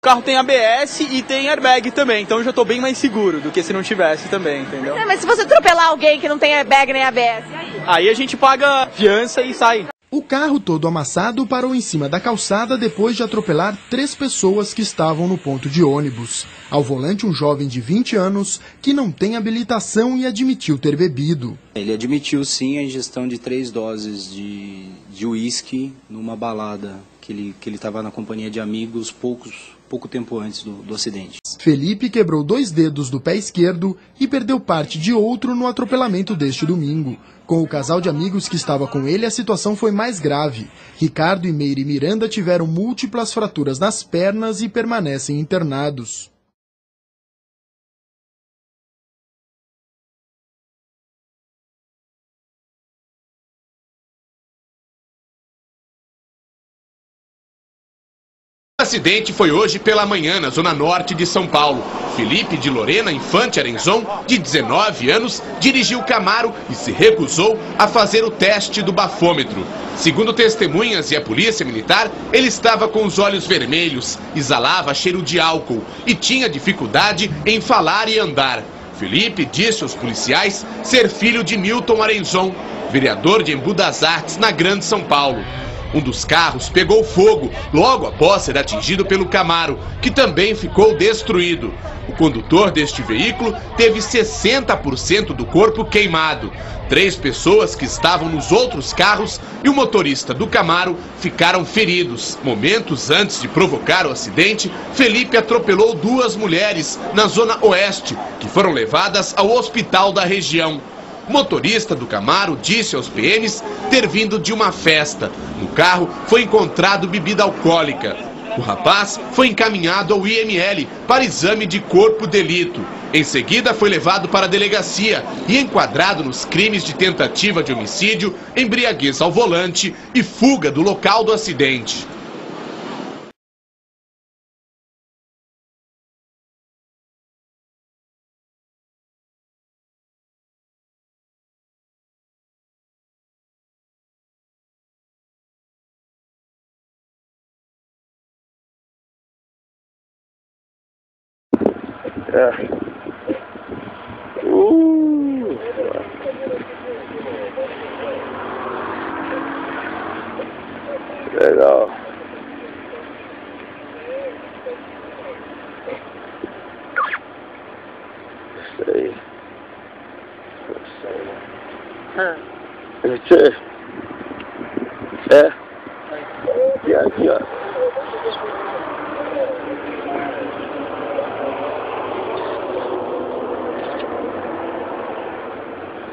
carro tem ABS e tem airbag também, então eu já tô bem mais seguro do que se não tivesse também, entendeu? Mas se você atropelar alguém que não tem airbag nem ABS, aí a gente paga fiança e sai. O carro todo amassado parou em cima da calçada depois de atropelar 3 pessoas que estavam no ponto de ônibus. Ao volante, um jovem de 20 anos que não tem habilitação e admitiu ter bebido. Ele admitiu sim a ingestão de 3 doses de uísque numa balada que ele estava na companhia de amigos pouco tempo antes do acidente. Felipe quebrou 2 dedos do pé esquerdo e perdeu parte de outro no atropelamento deste domingo. Com o casal de amigos que estava com ele, a situação foi mais grave. Ricardo e Meire Miranda tiveram múltiplas fraturas nas pernas e permanecem internados. O acidente foi hoje pela manhã na zona norte de São Paulo. Felipe de Lorena Infante Arenzon, de 19 anos, dirigiu o Camaro e se recusou a fazer o teste do bafômetro. Segundo testemunhas e a polícia militar, ele estava com os olhos vermelhos, exalava cheiro de álcool e tinha dificuldade em falar e andar. Felipe disse aos policiais ser filho de Milton Arenzon, vereador de Embu das Artes, na Grande São Paulo. Um dos carros pegou fogo logo após ser atingido pelo Camaro, que também ficou destruído. O condutor deste veículo teve 60% do corpo queimado. 3 pessoas que estavam nos outros carros e o motorista do Camaro ficaram feridos. Momentos antes de provocar o acidente, Felipe atropelou 2 mulheres na zona oeste, que foram levadas ao hospital da região. O motorista do Camaro disse aos PMs ter vindo de uma festa. No carro foi encontrado bebida alcoólica. O rapaz foi encaminhado ao IML para exame de corpo de delito. Em seguida foi levado para a delegacia e enquadrado nos crimes de tentativa de homicídio, embriaguez ao volante e fuga do local do acidente. Legal. Isso aí. Aqui, ó.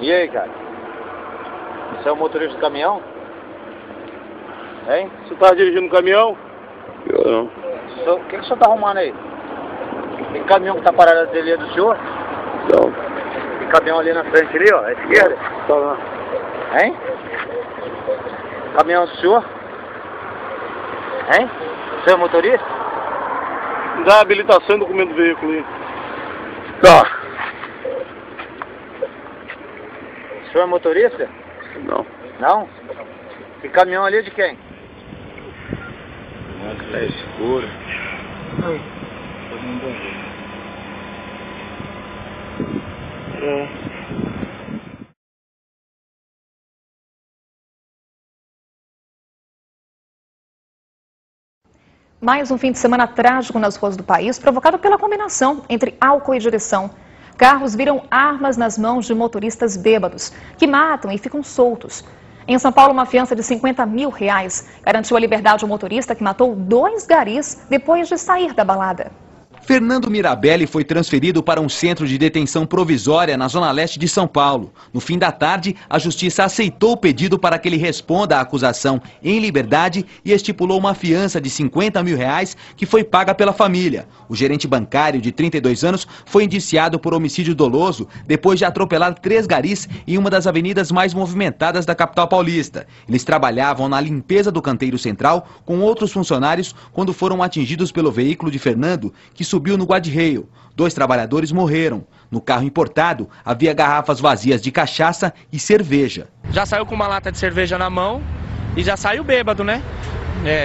E aí, cara? Você é o motorista do caminhão? Hein? Você tá dirigindo um caminhão? Eu não. O que o senhor tá arrumando aí? Tem caminhão que tá parado ali, é do senhor? Não. Tem caminhão ali na frente ali, ó, à esquerda? Tá lá. Hein? Caminhão do senhor? Hein? O senhor é motorista? Dá habilitação e documento do veículo aí. Tá. O senhor é motorista? Não. Não? E caminhão ali é de quem? Nossa, é escuro. Mais um fim de semana trágico nas ruas do país, provocado pela combinação entre álcool e direção. Carros viram armas nas mãos de motoristas bêbados, que matam e ficam soltos. Em São Paulo, uma fiança de R$50 mil garantiu a liberdade ao motorista que matou 2 garis depois de sair da balada. Fernando Mirabelli foi transferido para um centro de detenção provisória na zona leste de São Paulo. No fim da tarde, a justiça aceitou o pedido para que ele responda à acusação em liberdade e estipulou uma fiança de R$50 mil que foi paga pela família. O gerente bancário de 32 anos foi indiciado por homicídio doloso depois de atropelar 3 garis em uma das avenidas mais movimentadas da capital paulista. Eles trabalhavam na limpeza do canteiro central com outros funcionários quando foram atingidos pelo veículo de Fernando, que subiu no guarda-reio. 2 trabalhadores morreram. No carro importado, havia garrafas vazias de cachaça e cerveja. Já saiu com uma lata de cerveja na mão e já saiu bêbado, né?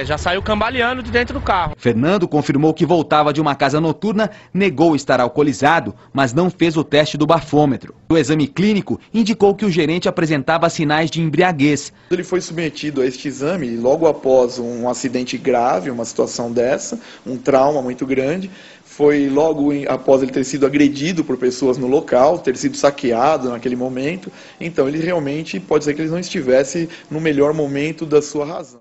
Já saiu cambaleando de dentro do carro. Fernando confirmou que voltava de uma casa noturna, negou estar alcoolizado, mas não fez o teste do bafômetro. O exame clínico indicou que o gerente apresentava sinais de embriaguez. Ele foi submetido a este exame logo após um acidente grave, uma situação dessa, um trauma muito grande. Foi logo após ele ter sido agredido por pessoas no local, ter sido saqueado naquele momento. Então ele realmente pode ser que ele não estivesse no melhor momento da sua razão.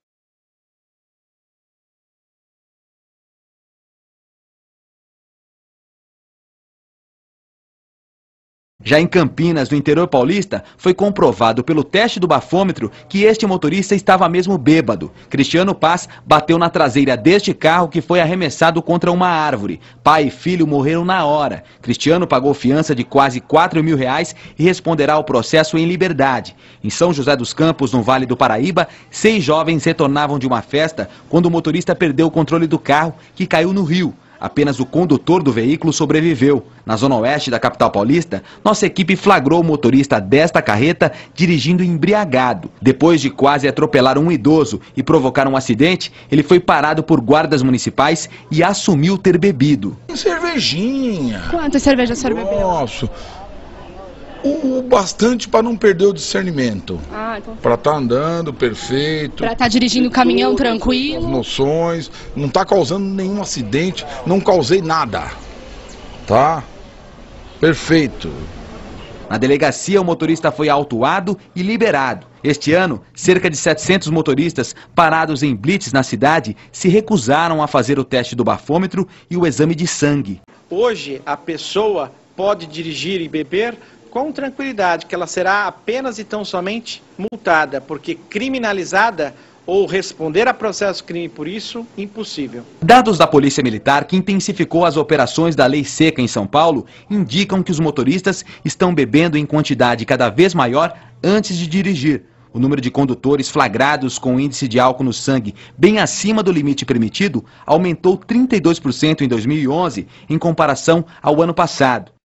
Já em Campinas, no interior paulista, foi comprovado pelo teste do bafômetro que este motorista estava mesmo bêbado. Cristiano Paz bateu na traseira deste carro que foi arremessado contra uma árvore. Pai e filho morreram na hora. Cristiano pagou fiança de quase R$4 mil e responderá ao processo em liberdade. Em São José dos Campos, no Vale do Paraíba, 6 jovens retornavam de uma festa quando o motorista perdeu o controle do carro, que caiu no rio. Apenas o condutor do veículo sobreviveu. Na zona oeste da capital paulista, nossa equipe flagrou o motorista desta carreta dirigindo embriagado. Depois de quase atropelar um idoso e provocar um acidente, ele foi parado por guardas municipais e assumiu ter bebido. Cervejinha. Quantas cervejas o senhor bebeu? Nossa. O bastante para não perder o discernimento. Então... Para estar andando perfeito. Para estar dirigindo o caminhão tranquilo. As noções, não está causando nenhum acidente, não causei nada. Tá? Perfeito. Na delegacia, o motorista foi autuado e liberado. Este ano, cerca de 700 motoristas parados em blitz na cidade se recusaram a fazer o teste do bafômetro e o exame de sangue. Hoje, a pessoa pode dirigir e beber com tranquilidade, que ela será apenas e tão somente multada, porque criminalizada ou responder a processo crime por isso, impossível. Dados da Polícia Militar, que intensificou as operações da Lei Seca em São Paulo, indicam que os motoristas estão bebendo em quantidade cada vez maior antes de dirigir. O número de condutores flagrados com índice de álcool no sangue bem acima do limite permitido aumentou 32% em 2011 em comparação ao ano passado.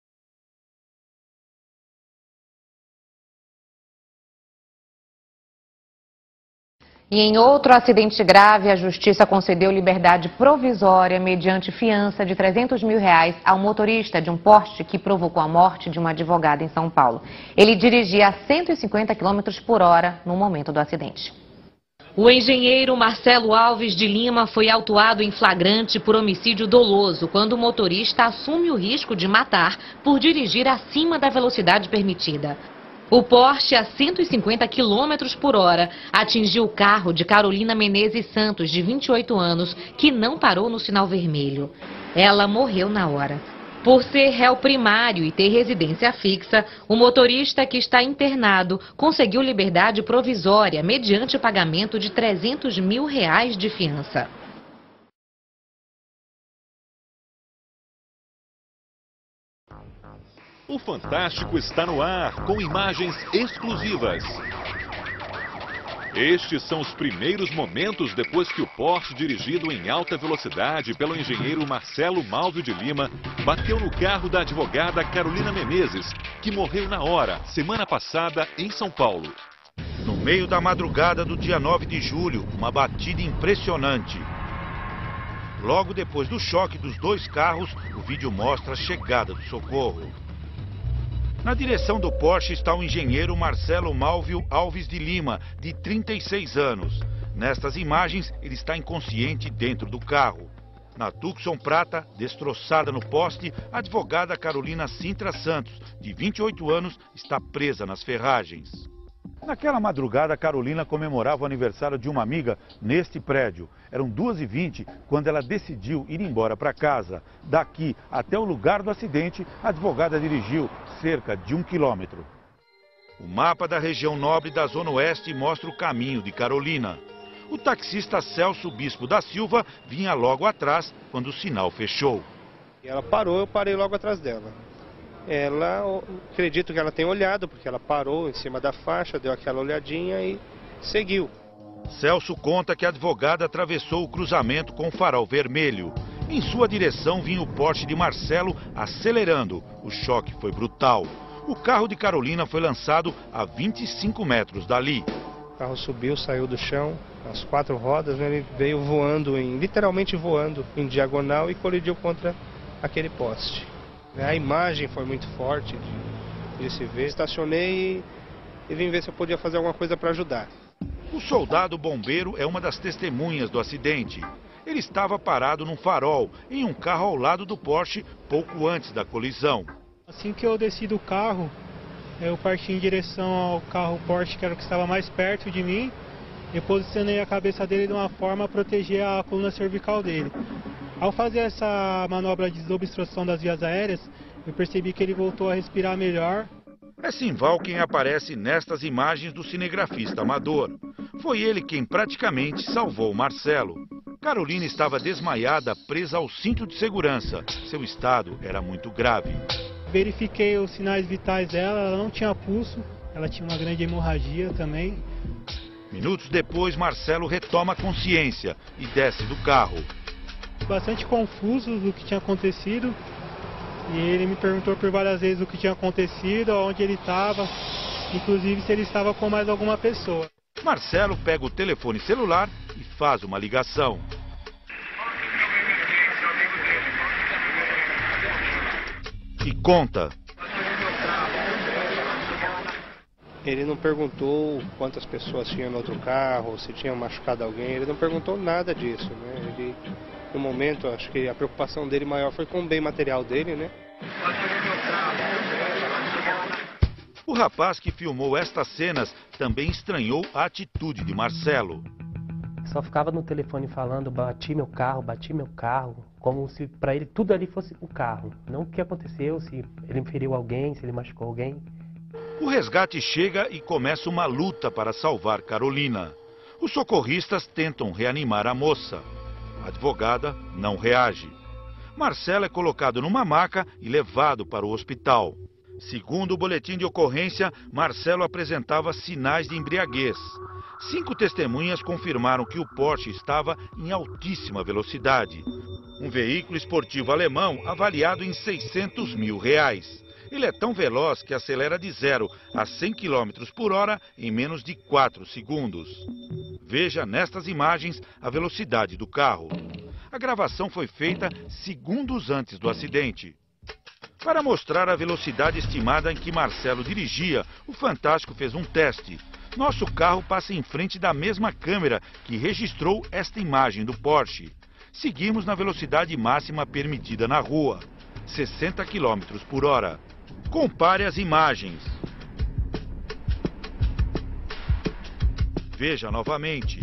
E em outro acidente grave, a Justiça concedeu liberdade provisória mediante fiança de R$300 mil ao motorista de um Porsche que provocou a morte de uma advogada em São Paulo. Ele dirigia a 150 km por hora no momento do acidente. O engenheiro Marcelo Alves de Lima foi autuado em flagrante por homicídio doloso, quando o motorista assume o risco de matar por dirigir acima da velocidade permitida. O Porsche, a 150 km por hora, atingiu o carro de Carolina Menezes Santos, de 28 anos, que não parou no sinal vermelho. Ela morreu na hora. Por ser réu primário e ter residência fixa, o motorista que está internado conseguiu liberdade provisória mediante o pagamento de R$300 mil de fiança. O Fantástico está no ar com imagens exclusivas. Estes são os primeiros momentos depois que o Porsche, dirigido em alta velocidade pelo engenheiro Marcelo Malvio de Lima, bateu no carro da advogada Carolina Menezes, que morreu na hora, semana passada, em São Paulo. No meio da madrugada do dia 9 de julho, uma batida impressionante. Logo depois do choque dos dois carros, o vídeo mostra a chegada do socorro. Na direção do Porsche está o engenheiro Marcelo Malvio Alves de Lima, de 36 anos. Nestas imagens, ele está inconsciente dentro do carro. Na Tucson prata, destroçada no poste, a advogada Carolina Sintra Santos, de 28 anos, está presa nas ferragens. Naquela madrugada, Carolina comemorava o aniversário de uma amiga neste prédio. Eram 2h20 quando ela decidiu ir embora para casa. Daqui até o lugar do acidente, a advogada dirigiu cerca de 1 quilômetro. O mapa da região nobre da Zona Oeste mostra o caminho de Carolina. O taxista Celso Bispo da Silva vinha logo atrás quando o sinal fechou. Ela parou, eu parei logo atrás dela. Acredito que ela tenha olhado, porque ela parou em cima da faixa, deu aquela olhadinha e seguiu. Celso conta que a advogada atravessou o cruzamento com o farol vermelho. Em sua direção vinha o Porsche de Marcelo acelerando. O choque foi brutal. O carro de Carolina foi lançado a 25 metros dali. carro subiu, saiu do chão, as 4 rodas, né, ele veio voando, literalmente voando em diagonal e colidiu contra aquele poste. A imagem foi muito forte de se ver. Estacionei e vim ver se eu podia fazer alguma coisa para ajudar. O soldado bombeiro é uma das testemunhas do acidente. Ele estava parado num farol, em um carro ao lado do Porsche, pouco antes da colisão. Assim que eu desci do carro, eu parti em direção ao carro Porsche, que era o que estava mais perto de mim. Eu posicionei a cabeça dele de uma forma a proteger a coluna cervical dele. Ao fazer essa manobra de desobstrução das vias aéreas, eu percebi que ele voltou a respirar melhor. É Simval quem aparece nestas imagens do cinegrafista amador. Foi ele quem praticamente salvou Marcelo. Carolina estava desmaiada, presa ao cinto de segurança. Seu estado era muito grave. Verifiquei os sinais vitais dela, ela não tinha pulso, ela tinha uma grande hemorragia também. Minutos depois, Marcelo retoma a consciência e desce do carro. Bastante confuso do que tinha acontecido. E ele me perguntou por várias vezes o que tinha acontecido, onde ele estava, inclusive se ele estava com mais alguma pessoa. Marcelo pega o telefone celular e faz uma ligação. E conta. Ele não perguntou quantas pessoas tinham no outro carro, se tinha machucado alguém, ele não perguntou nada disso, né? Ele, no momento, acho que a preocupação dele maior foi com o bem material dele, né? O rapaz que filmou estas cenas também estranhou a atitude de Marcelo. Só ficava no telefone falando, bati meu carro, como se para ele tudo ali fosse o carro. Não o que aconteceu, se ele feriu alguém, se ele machucou alguém. O resgate chega e começa uma luta para salvar Carolina. Os socorristas tentam reanimar a moça. A advogada não reage. Marcelo é colocado numa maca e levado para o hospital. Segundo o boletim de ocorrência, Marcelo apresentava sinais de embriaguez. 5 testemunhas confirmaram que o Porsche estava em altíssima velocidade. Um veículo esportivo alemão avaliado em R$600 mil. Ele é tão veloz que acelera de 0 a 100 km por hora em menos de 4 segundos. Veja nestas imagens a velocidade do carro. A gravação foi feita segundos antes do acidente. Para mostrar a velocidade estimada em que Marcelo dirigia, o Fantástico fez um teste. Nosso carro passa em frente da mesma câmera que registrou esta imagem do Porsche. Seguimos na velocidade máxima permitida na rua, 60 km por hora. Compare as imagens. Veja novamente.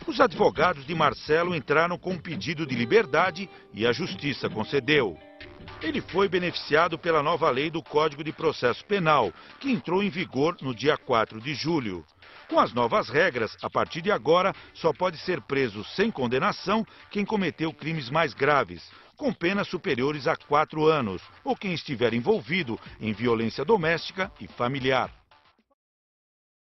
Os advogados de Marcelo entraram com um pedido de liberdade e a justiça concedeu. Ele foi beneficiado pela nova lei do Código de Processo Penal, que entrou em vigor no dia 4 de julho. Com as novas regras, a partir de agora, só pode ser preso sem condenação quem cometeu crimes mais graves, com penas superiores a 4 anos, ou quem estiver envolvido em violência doméstica e familiar.